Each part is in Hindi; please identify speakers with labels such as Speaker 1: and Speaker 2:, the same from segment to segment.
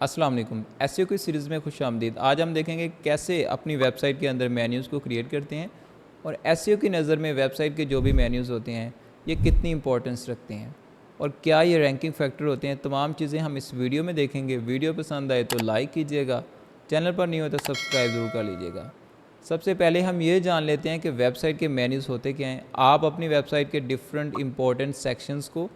Speaker 1: अस्सलाम वालेकुम। एसईओ की सीरीज़ में खुशामदीद। आज हम देखेंगे कैसे अपनी वेबसाइट के अंदर मेन्यूज़ को क्रिएट करते हैं और एसईओ की नज़र में वेबसाइट के जो भी मेन्यूज़ होते हैं ये कितनी इंपॉर्टेंस रखते हैं और क्या ये रैंकिंग फैक्टर होते हैं। तमाम चीज़ें हम इस वीडियो में देखेंगे। वीडियो पसंद आए तो लाइक कीजिएगा, चैनल पर नहीं हो तो सब्सक्राइब ज़रूर कर लीजिएगा। सबसे पहले हम ये जान लेते हैं कि वेबसाइट के मेन्यूज़ होते क्या हैं। आप अपनी वेबसाइट के डिफरेंट इंपॉर्टेंट सेक्शंस को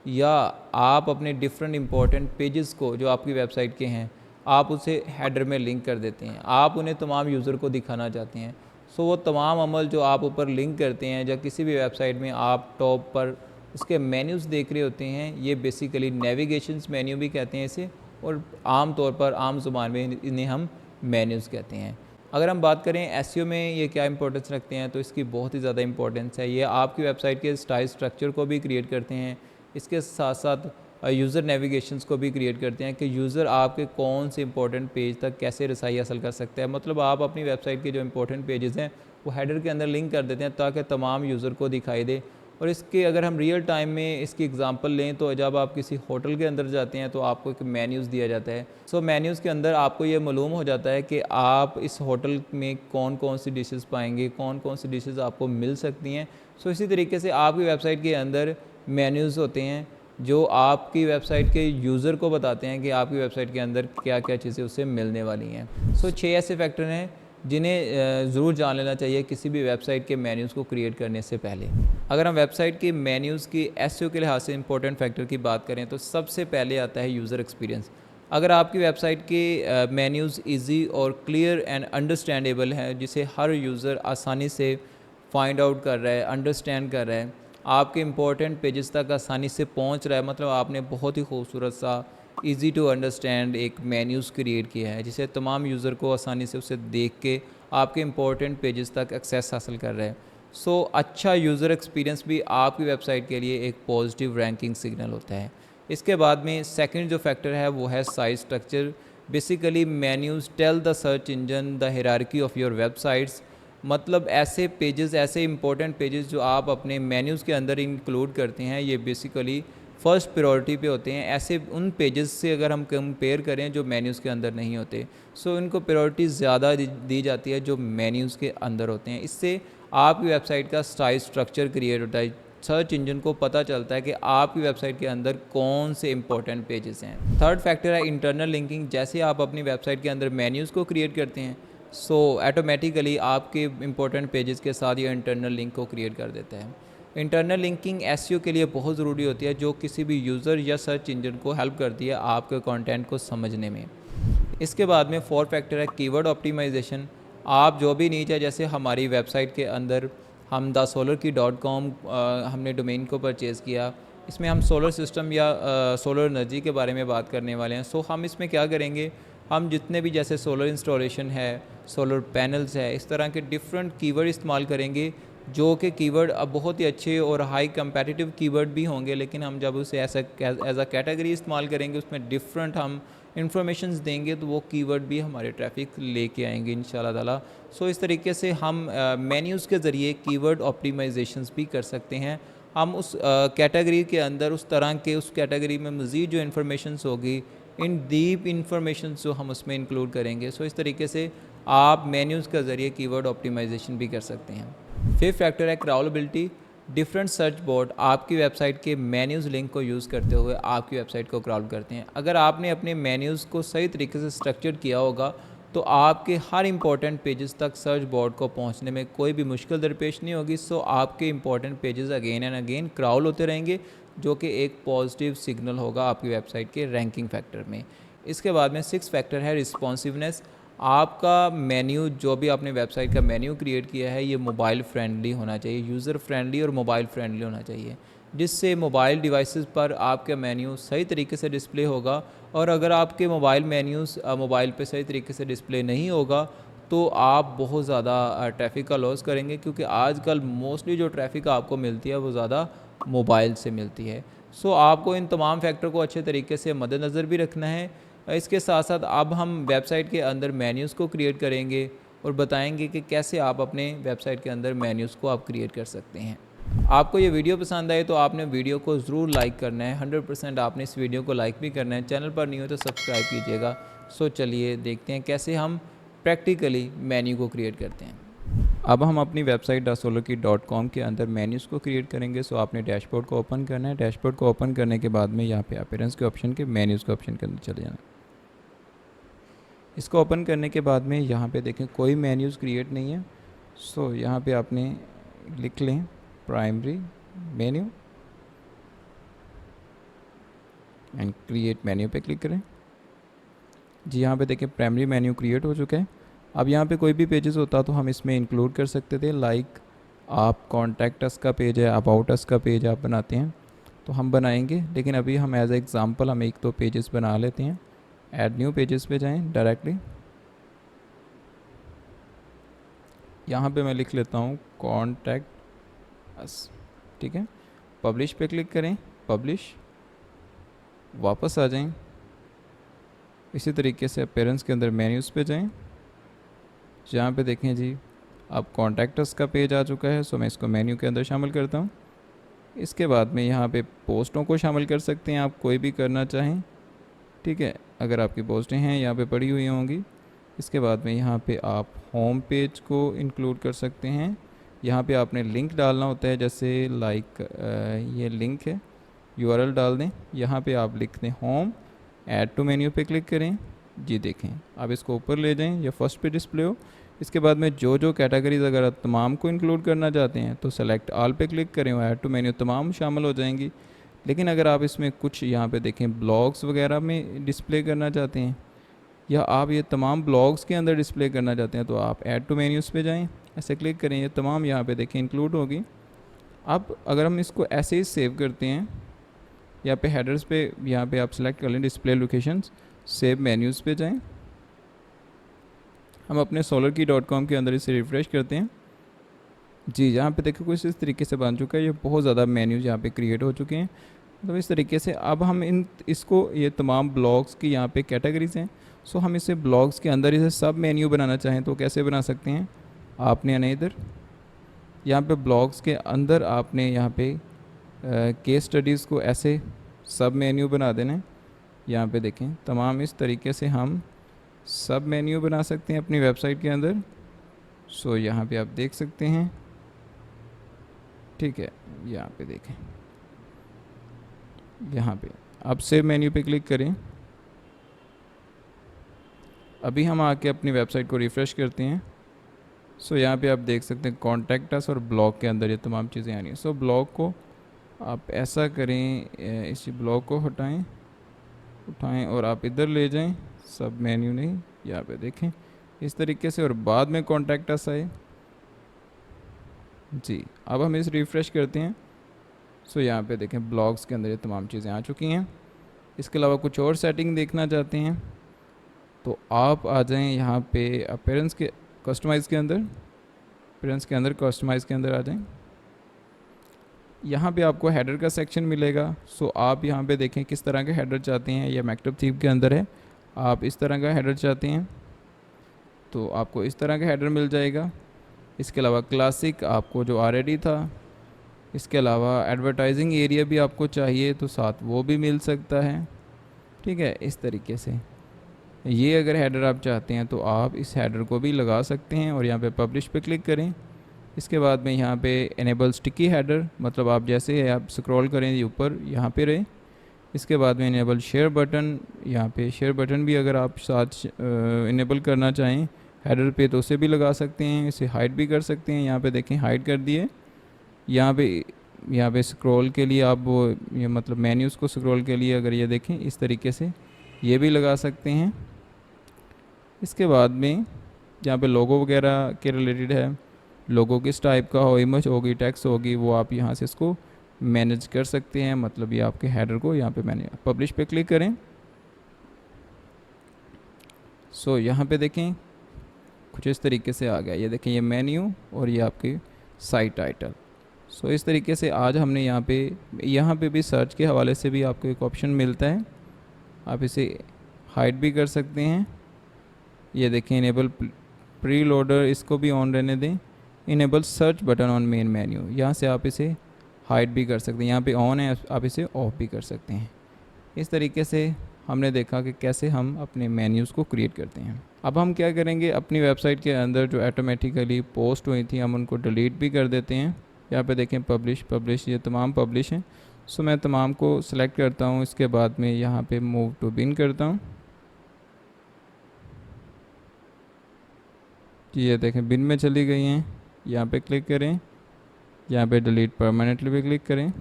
Speaker 1: या आप अपने डिफरेंट इंपॉर्टेंट पेजेस को जो आपकी वेबसाइट के हैं आप उसे हेडर में लिंक कर देते हैं। आप उन्हें तमाम यूज़र को दिखाना चाहते हैं। सो वो तमाम अमल जो आप ऊपर लिंक करते हैं या किसी भी वेबसाइट में आप टॉप पर उसके मेन्यूज़ देख रहे होते हैं, ये बेसिकली नेविगेशंस मेन्यू भी कहते हैं इसे, और आम तौर पर आम ज़ुबान में इन्हें हम मेन्यूज़ कहते हैं। अगर हम बात करें एसईओ में ये क्या इंपॉर्टेंस रखते हैं तो इसकी बहुत ही ज़्यादा इंपॉर्टेंस है। ये आपकी वेबसाइट के स्टाइल स्ट्रक्चर को भी क्रिएट करते हैं, इसके साथ साथ यूज़र नेविगेशंस को भी क्रिएट करते हैं कि यूज़र आपके कौन से इंपॉर्टेंट पेज तक कैसे रसाई हासिल कर सकता है। मतलब आप अपनी वेबसाइट के जो इंपॉर्टेंट पेजेस हैं वो हेडर के अंदर लिंक कर देते हैं ताकि तमाम यूज़र को दिखाई दे। और इसके अगर हम रियल टाइम में इसकी एग्जांपल लें तो जब आप किसी होटल के अंदर जाते हैं तो आपको एक मेन्यूज़ दिया जाता है। सो मेन्यूज़ के अंदर आपको ये मालूम हो जाता है कि आप इस होटल में कौन कौन सी डिशेस पाएंगे, कौन कौन सी डिशेस आपको मिल सकती हैं। सो इसी तरीके से आपकी वेबसाइट के अंदर मेन्यूज़ होते हैं जो आपकी वेबसाइट के यूज़र को बताते हैं कि आपकी वेबसाइट के अंदर क्या क्या चीज़ें उससे मिलने वाली हैं। सो 6 ऐसे फैक्टर हैं जिन्हें ज़रूर जान लेना चाहिए किसी भी वेबसाइट के मेन्यूज़ को क्रिएट करने से पहले। अगर हम वेबसाइट के मेन्यूज़ की एसईओ के लिहाज से इंपॉर्टेंट फैक्टर की बात करें तो सबसे पहले आता है यूज़र एक्सपीरियंस। अगर आपकी वेबसाइट के मेन्यूज़ ईजी और क्लियर एंड अंडरस्टैंडेबल है, जिसे हर यूज़र आसानी से फाइंड आउट कर रहा है, अंडरस्टैंड कर रहा है, आपके इंपॉर्टेंट पेजेस तक आसानी से पहुंच रहा है, मतलब आपने बहुत ही खूबसूरत सा इजी टू अंडरस्टैंड एक मेन्यूज़ क्रिएट किया है जिसे तमाम यूज़र को आसानी से उसे देख के आपके इंपॉर्टेंट पेजेस तक एक्सेस हासिल कर रहे हैं। सो अच्छा यूज़र एक्सपीरियंस भी आपकी वेबसाइट के लिए एक पॉजिटिव रैंकिंग सिग्नल होता है। इसके बाद में सेकंड जो फैक्टर है वो है साइज structure. Basically menus tell the search engine the hierarchy of your websites. मतलब ऐसे पेजेस, ऐसे इंपॉर्टेंट पेजेस जो आप अपने मेन्यूज़ के अंदर इंक्लूड करते हैं, ये बेसिकली फ़र्स्ट प्रायोरिटी पे होते हैं। ऐसे उन पेजेस से अगर हम कंपेयर करें जो मेन्यूज़ के अंदर नहीं होते, सो इनको प्रायोरिटी ज़्यादा दी जाती है जो मेन्यूज़ के अंदर होते हैं। इससे आपकी वेबसाइट का स्टाइल स्ट्रक्चर क्रिएट होता है। सर्च इंजन को पता चलता है कि आपकी वेबसाइट के अंदर कौन से इंपॉर्टेंट पेजेस हैं। थर्ड फैक्टर है इंटरनल लिंकिंग। जैसे आप अपनी वेबसाइट के अंदर मेन्यूज़ को क्रिएट करते हैं, सो ऑटोमेटिकली आपके इंपॉर्टेंट पेजेस के साथ ये इंटरनल लिंक को क्रिएट कर देता है। इंटरनल लिंकिंग एसईओ के लिए बहुत ज़रूरी होती है, जो किसी भी यूज़र या सर्च इंजन को हेल्प करती है आपके कंटेंट को समझने में। इसके बाद में फोर्थ फैक्टर है कीवर्ड ऑप्टिमाइजेशन। आप जो भी नीचे, जैसे हमारी वेबसाइट के अंदर हम thesolarkey.com हमने डोमेन को परचेज़ किया, इसमें हम सोलर सिस्टम या सोलर एनर्जी के बारे में बात करने वाले हैं। सो हम इसमें क्या करेंगे, हम जितने भी जैसे सोलर इंस्टॉलेशन है, सोलर पैनल्स है, इस तरह के डिफरेंट कीवर्ड इस्तेमाल करेंगे जो कि कीवर्ड अब बहुत ही अच्छे और हाई कंपेटिटिव कीवर्ड भी होंगे, लेकिन हम जब उसे एज अ कैटेगरी इस्तेमाल करेंगे, उसमें डिफरेंट हम इन्फॉर्मेशंस देंगे तो वो कीवर्ड भी हमारे ट्रैफिक लेके आएंगे इंशाल्लाह ताला। सो इस तरीके से हम मेन्यूज़ के ज़रिए कीवर्ड ऑप्टिमाइजेशंस भी कर सकते हैं। हम उस कैटेगरी के अंदर उस तरह के उस कैटेगरी में मज़ीद जो इन्फॉर्मेशंस होगी, इन डीप इन्फॉर्मेशन जो हम उसमें इंक्लूड करेंगे। सो इस तरीके से आप मेन्यूज़ के ज़रिए कीवर्ड ऑप्टिमाइजेशन भी कर सकते हैं। फिफ्थ फैक्टर है क्राउलेबिलिटी। डिफरेंट सर्च बोर्ड आपकी वेबसाइट के मेन्यूज़ लिंक को यूज़ करते हुए आपकी वेबसाइट को क्राउल करते हैं। अगर आपने अपने मेन्यूज़ को सही तरीके से स्ट्रक्चर किया होगा तो आपके हर इंपॉर्टेंट पेजेस तक सर्च बोर्ड को पहुंचने में कोई भी मुश्किल दरपेश नहीं होगी। सो आपके important pages again and again crawl होते रहेंगे, जो कि एक पॉजिटिव सिग्नल होगा आपकी वेबसाइट के रैंकिंग फैक्टर में। इसके बाद में सिक्स फैक्टर है रिस्पॉन्सिवनेस। आपका मेन्यू, जो भी आपने वेबसाइट का मेन्यू क्रिएट किया है, ये मोबाइल फ्रेंडली होना चाहिए, यूज़र फ्रेंडली और मोबाइल फ्रेंडली होना चाहिए, जिससे मोबाइल डिवाइसेस पर आपका मेन्यू सही तरीके से डिस्प्ले होगा। और अगर आपके मोबाइल मेन्यूज़ मोबाइल पे सही तरीके से डिस्प्ले नहीं होगा तो आप बहुत ज़्यादा ट्रैफिक का लॉस करेंगे, क्योंकि आजकल मोस्टली जो ट्रैफिक आपको मिलती है वो ज़्यादा मोबाइल से मिलती है। सो आपको इन तमाम फैक्टर को अच्छे तरीके से मद्देनज़र भी रखना है। इसके साथ साथ अब हम वेबसाइट के अंदर मेन्यूज़ को क्रिएट करेंगे और बताएंगे कि कैसे आप अपने वेबसाइट के अंदर मेन्यूज़ को आप क्रिएट कर सकते हैं। आपको ये वीडियो पसंद आए तो आपने वीडियो को ज़रूर लाइक करना है, 100% आपने इस वीडियो को लाइक भी करना है। चैनल पर नहीं हो तो सब्सक्राइब कीजिएगा। सो चलिए देखते हैं कैसे हम प्रैक्टिकली मेन्यू को क्रिएट करते हैं। अब हम अपनी वेबसाइट dasolokit.com के अंदर मेन्यूज़ को क्रिएट करेंगे। सो आपने डैशबोर्ड को ओपन करना है। डैशबोर्ड को ओपन करने के बाद में यहाँ पे अपीयरेंस के ऑप्शन के मेन्यूज़ के ऑप्शन के अंदर चले जाना। इसको ओपन करने के बाद में यहाँ पे देखें कोई मेन्यूज़ क्रिएट नहीं है। सो यहाँ पे आपने लिख लें primary menu and create menu पे क्लिक करें। जी यहाँ पे देखें प्राइमरी मेन्यू क्रिएट हो चुका है। अब यहाँ पे कोई भी पेजेस होता तो हम इसमें इंक्लूड कर सकते थे, लाइक आप कॉन्टैक्ट अस का पेज है, अबाउट अस का पेज आप बनाते हैं तो हम बनाएंगे, लेकिन अभी हम एज एग्ज़ाम्पल हम एक दो पेजेस बना लेते हैं। ऐड न्यू पेजेस पे जाएं डायरेक्टली। यहाँ पे मैं लिख लेता हूँ कॉन्टैक्ट अस, ठीक है। पब्लिश पे क्लिक करें, पब्लिश, वापस आ जाएं। इसी तरीके से अपीयरेंस के अंदर मेन्यूज़ पे जाएं। जहाँ पे देखें जी अब कॉन्टैक्ट अस का पेज आ चुका है। सो मैं इसको मेन्यू के अंदर शामिल करता हूँ। इसके बाद में यहाँ पे पोस्टों को शामिल कर सकते हैं, आप कोई भी करना चाहें, ठीक है। अगर आपकी पोस्टें हैं यहाँ पे पड़ी हुई होंगी। इसके बाद में यहाँ पे आप होम पेज को इंक्लूड कर सकते हैं। यहाँ पे आपने लिंक डालना होता है, जैसे लाइक ये लिंक है, यूआरएल डाल दें। यहाँ पे आप लिख दें होम, ऐड टू मेन्यू पे क्लिक करें। जी देखें आप इसको ऊपर ले जाएं या फर्स्ट पे डिस्प्ले हो। इसके बाद में जो जो कैटेगरीज अगर आप तमाम को इंक्लूड करना चाहते हैं तो सेलेक्ट ऑल पे क्लिक करें और ऐड टू मेन्यू तमाम शामिल हो जाएंगी। लेकिन अगर आप इसमें कुछ यहाँ पे देखें ब्लॉग्स वगैरह में डिस्प्ले करना चाहते हैं या आप ये तमाम ब्लॉग्स के अंदर डिस्प्ले करना चाहते हैं तो आप ऐड टू मेन्यूज़ पे जाएं, ऐसे क्लिक करें, ये तमाम यहाँ पे देखें इंक्लूड होगी। अब अगर हम इसको ऐसे ही सेव करते हैं, यहाँ पे हेडर्स पे यहाँ पे आप सेलेक्ट कर लें डिस्प्ले लोकेशंस, सेव मेन्यूज़ पे जाएं। हम अपने solarkey.com के अंदर इसे रिफ़्रेश करते हैं। जी यहाँ पे देखो कुछ इस तरीके से बन चुका है। ये बहुत ज़्यादा मेन्यूज़ यहाँ पे क्रिएट हो चुके हैं। तो इस तरीके से अब हम इसको ये तमाम ब्लॉग्स की यहाँ पे कैटेगरीज हैं। सो हम इसे ब्लॉग्स के अंदर इसे सब मेन्यू बनाना चाहें तो कैसे बना सकते हैं। आपने आने इधर यहाँ पे ब्लॉग्स के अंदर आपने यहाँ पे केस स्टडीज़ को ऐसे सब मेन्यू बना देना है। यहाँ पे देखें तमाम इस तरीके से हम सब मेन्यू बना सकते हैं अपनी वेबसाइट के अंदर। सो यहाँ पे आप देख सकते हैं, ठीक है। यहाँ पे देखें, यहाँ पे आप सेव मेन्यू पे क्लिक करें। अभी हम आके अपनी वेबसाइट को रिफ़्रेश करते हैं। सो यहाँ पे आप देख सकते हैं कॉन्टैक्ट अस और ब्लॉग के अंदर ये तमाम चीज़ें आनी हैं। सो ब्लॉग को आप ऐसा करें, इसी ब्लॉग को उठाएं और आप इधर ले जाएं, सब मेन्यू नहीं, यहाँ पे देखें इस तरीके से, और बाद में कॉन्टैक्ट अस आए। जी अब हम इस रिफ़्रेश करते हैं। सो यहाँ पे देखें ब्लॉग्स के अंदर ये तमाम चीज़ें आ चुकी हैं। इसके अलावा कुछ और सेटिंग देखना चाहते हैं तो आप आ जाएं यहाँ पे अपीयरेंस के कस्टमाइज़ के अंदर, अपीयरेंस के अंदर कस्टमाइज़ के अंदर आ जाएं। यहाँ पे आपको हेडर का सेक्शन मिलेगा। सो आप यहाँ पे देखें किस तरह का हेडर चाहते हैं। यह मैक्टब थीम के अंदर है, आप इस तरह का हेडर चाहते हैं तो आपको इस तरह का हेडर मिल जाएगा। इसके अलावा क्लासिक आपको जो ऑलरेडी था, इसके अलावा एडवर्टाइजिंग एरिया भी आपको चाहिए तो साथ वो भी मिल सकता है, ठीक है। इस तरीके से ये अगर हेडर आप चाहते हैं तो आप इस हेडर को भी लगा सकते हैं और यहाँ पे पब्लिश पे क्लिक करें। इसके बाद में यहाँ पे इनेबल स्टिकी हेडर, मतलब आप जैसे आप स्क्रॉल करें ऊपर यहाँ पे रहे। इसके बाद में इनेबल शेयर बटन, यहाँ पे शेयर बटन भी अगर आप साथ इनेबल करना चाहें हेडर पे तो उसे भी लगा सकते हैं। इसे हाइड भी कर सकते हैं, यहाँ पे देखें हाइड कर दिए। यहाँ पे स्क्रॉल के लिए आप वो ये मतलब मेन्यूज़ को स्क्रॉल के लिए अगर ये देखें इस तरीके से ये भी लगा सकते हैं। इसके बाद में यहाँ पे लोगो वगैरह के रिलेटेड है, लोगो किस टाइप का हो, इमेज होगी, टेक्स्ट होगी, वो आप यहाँ से इसको मैनेज कर सकते हैं। मतलब ये आपके हेडर को यहाँ पे मैंने पब्लिश पे क्लिक करें। सो यहाँ पे देखें कुछ इस तरीके से आ गया। ये देखें ये मेन्यू और ये आपकी साइट टाइटल। सो इस तरीके से आज हमने यहाँ पे भी सर्च के हवाले से भी आपको एक ऑप्शन मिलता है, आप इसे हाइड भी कर सकते हैं। ये देखें इनेबल प्री लोडर, इसको भी ऑन रहने दें। Enable search button on main menu, यहाँ से आप इसे हाइड भी कर सकते हैं। यहाँ पे ऑन है, आप इसे ऑफ भी कर सकते हैं। इस तरीके से हमने देखा कि कैसे हम अपने मेन्यूज़ को क्रिएट करते हैं। अब हम क्या करेंगे, अपनी वेबसाइट के अंदर जो ऑटोमेटिकली पोस्ट हुई थी हम उनको डिलीट भी कर देते हैं। यहाँ पे देखें पब्लिश, ये तमाम पब्लिश हैं। सो मैं तमाम को सिलेक्ट करता हूँ। इसके बाद में यहाँ पे मूव टू बिन करता हूँ। ये देखें बिन में चली गई हैं। यहाँ पे क्लिक करें, यहाँ पे डिलीट परमानेंटली पे क्लिक करें।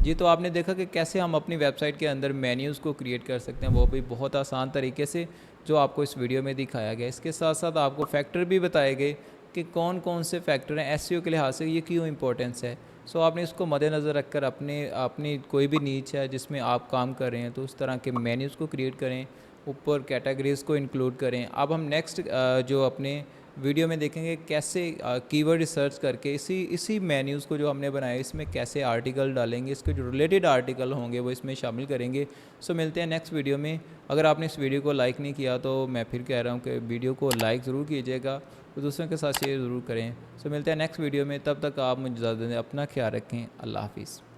Speaker 1: जी, तो आपने देखा कि कैसे हम अपनी वेबसाइट के अंदर मेन्यूज़ को क्रिएट कर सकते हैं, वो भी बहुत आसान तरीके से, जो आपको इस वीडियो में दिखाया गया। इसके साथ साथ आपको फैक्टर भी बताए गए कि कौन कौन से फैक्टर हैं एसईओ के लिहाज से, ये क्यों इंपॉर्टेंस है। सो आपने इसको मद्देनज़र रखकर अपनी कोई भी नीच है जिसमें आप काम कर रहे हैं तो उस तरह के मेन्यूज़ को क्रिएट करें, ऊपर कैटेगरीज़ को इंक्लूड करें। अब हम नेक्स्ट जो अपने वीडियो में देखेंगे कैसे कीवर्ड रिसर्च करके इसी मेन्यूज़ को जो हमने बनाया इसमें कैसे आर्टिकल डालेंगे, इसके जो रिलेटेड आर्टिकल होंगे वो इसमें शामिल करेंगे। सो मिलते हैं नेक्स्ट वीडियो में। अगर आपने इस वीडियो को लाइक नहीं किया तो मैं फिर कह रहा हूँ कि वीडियो को लाइक ज़रूर कीजिएगा और दूसरों के साथ शेयर ज़रूर करें। सो मिलते हैं नेक्स्ट वीडियो में, तब तक आप मुझे इजाज़त दें, अपना ख्याल रखें। अल्लाह हाफिज़।